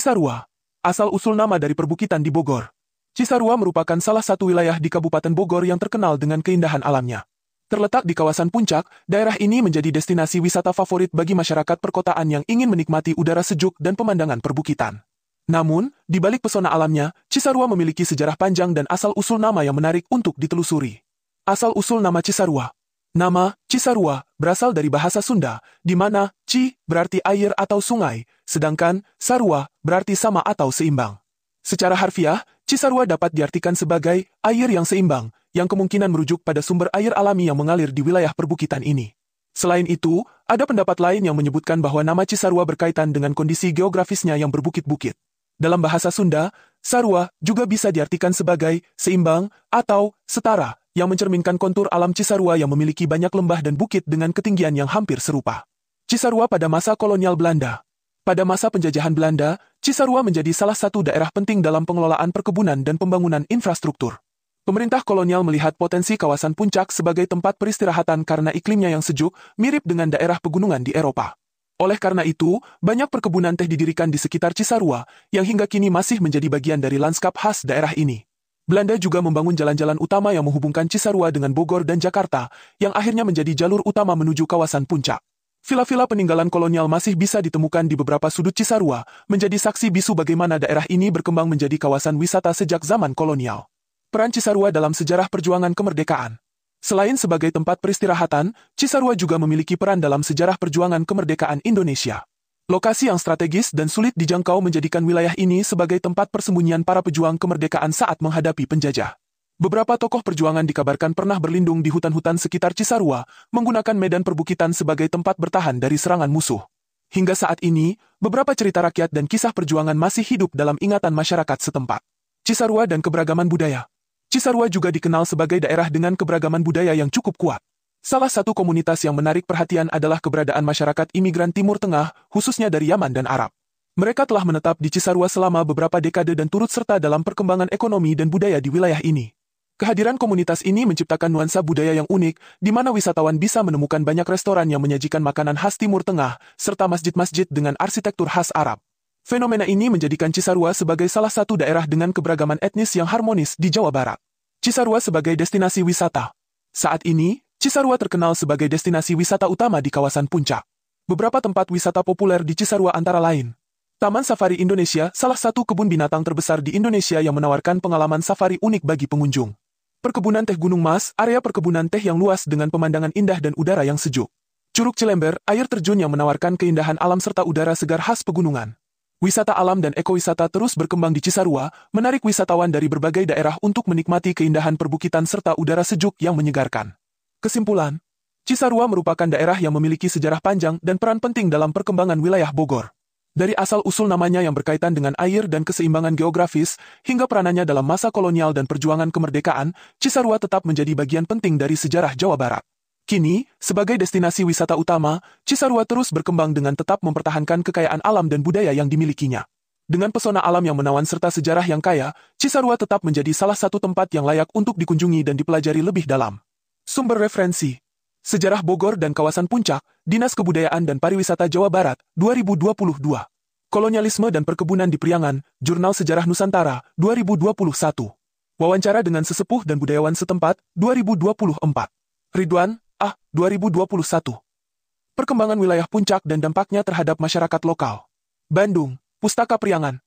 Cisarua. Asal-usul nama dari perbukitan di Bogor. Cisarua merupakan salah satu wilayah di Kabupaten Bogor yang terkenal dengan keindahan alamnya. Terletak di kawasan puncak, daerah ini menjadi destinasi wisata favorit bagi masyarakat perkotaan yang ingin menikmati udara sejuk dan pemandangan perbukitan. Namun, di balik pesona alamnya, Cisarua memiliki sejarah panjang dan asal-usul nama yang menarik untuk ditelusuri. Asal-usul nama Cisarua. Nama Cisarua berasal dari bahasa Sunda, di mana Ci berarti air atau sungai, sedangkan Sarua berarti sama atau seimbang. Secara harfiah, Cisarua dapat diartikan sebagai air yang seimbang, yang kemungkinan merujuk pada sumber air alami yang mengalir di wilayah perbukitan ini. Selain itu, ada pendapat lain yang menyebutkan bahwa nama Cisarua berkaitan dengan kondisi geografisnya yang berbukit-bukit. Dalam bahasa Sunda, Sarua juga bisa diartikan sebagai seimbang atau setara, yang mencerminkan kontur alam Cisarua yang memiliki banyak lembah dan bukit dengan ketinggian yang hampir serupa. Cisarua pada masa kolonial Belanda. Pada masa penjajahan Belanda, Cisarua menjadi salah satu daerah penting dalam pengelolaan perkebunan dan pembangunan infrastruktur. Pemerintah kolonial melihat potensi kawasan puncak sebagai tempat peristirahatan karena iklimnya yang sejuk, mirip dengan daerah pegunungan di Eropa. Oleh karena itu, banyak perkebunan teh didirikan di sekitar Cisarua, yang hingga kini masih menjadi bagian dari lanskap khas daerah ini. Belanda juga membangun jalan-jalan utama yang menghubungkan Cisarua dengan Bogor dan Jakarta, yang akhirnya menjadi jalur utama menuju kawasan puncak. Vila-vila peninggalan kolonial masih bisa ditemukan di beberapa sudut Cisarua, menjadi saksi bisu bagaimana daerah ini berkembang menjadi kawasan wisata sejak zaman kolonial. Peran Cisarua dalam sejarah perjuangan kemerdekaan. Selain sebagai tempat peristirahatan, Cisarua juga memiliki peran dalam sejarah perjuangan kemerdekaan Indonesia. Lokasi yang strategis dan sulit dijangkau menjadikan wilayah ini sebagai tempat persembunyian para pejuang kemerdekaan saat menghadapi penjajah. Beberapa tokoh perjuangan dikabarkan pernah berlindung di hutan-hutan sekitar Cisarua, menggunakan medan perbukitan sebagai tempat bertahan dari serangan musuh. Hingga saat ini, beberapa cerita rakyat dan kisah perjuangan masih hidup dalam ingatan masyarakat setempat. Cisarua dan keberagaman budaya. Cisarua juga dikenal sebagai daerah dengan keberagaman budaya yang cukup kuat. Salah satu komunitas yang menarik perhatian adalah keberadaan masyarakat imigran Timur Tengah, khususnya dari Yaman dan Arab. Mereka telah menetap di Cisarua selama beberapa dekade dan turut serta dalam perkembangan ekonomi dan budaya di wilayah ini. Kehadiran komunitas ini menciptakan nuansa budaya yang unik, di mana wisatawan bisa menemukan banyak restoran yang menyajikan makanan khas Timur Tengah, serta masjid-masjid dengan arsitektur khas Arab. Fenomena ini menjadikan Cisarua sebagai salah satu daerah dengan keberagaman etnis yang harmonis di Jawa Barat. Cisarua sebagai destinasi wisata. Saat ini, Cisarua terkenal sebagai destinasi wisata utama di kawasan puncak. Beberapa tempat wisata populer di Cisarua antara lain. Taman Safari Indonesia, salah satu kebun binatang terbesar di Indonesia yang menawarkan pengalaman safari unik bagi pengunjung. Perkebunan Teh Gunung Mas, area perkebunan teh yang luas dengan pemandangan indah dan udara yang sejuk. Curug Cilember, air terjun yang menawarkan keindahan alam serta udara segar khas pegunungan. Wisata alam dan ekowisata terus berkembang di Cisarua, menarik wisatawan dari berbagai daerah untuk menikmati keindahan perbukitan serta udara sejuk yang menyegarkan. Kesimpulan, Cisarua merupakan daerah yang memiliki sejarah panjang dan peran penting dalam perkembangan wilayah Bogor. Dari asal-usul namanya yang berkaitan dengan air dan keseimbangan geografis, hingga peranannya dalam masa kolonial dan perjuangan kemerdekaan, Cisarua tetap menjadi bagian penting dari sejarah Jawa Barat. Kini, sebagai destinasi wisata utama, Cisarua terus berkembang dengan tetap mempertahankan kekayaan alam dan budaya yang dimilikinya. Dengan pesona alam yang menawan serta sejarah yang kaya, Cisarua tetap menjadi salah satu tempat yang layak untuk dikunjungi dan dipelajari lebih dalam. Sumber referensi: Sejarah Bogor dan Kawasan Puncak, Dinas Kebudayaan dan Pariwisata Jawa Barat, 2022. Kolonialisme dan Perkebunan di Priangan, Jurnal Sejarah Nusantara, 2021. Wawancara dengan Sesepuh dan Budayawan Setempat, 2024. Ridwan, 2021. Perkembangan wilayah puncak dan dampaknya terhadap masyarakat lokal. Bandung, Pustaka Priangan.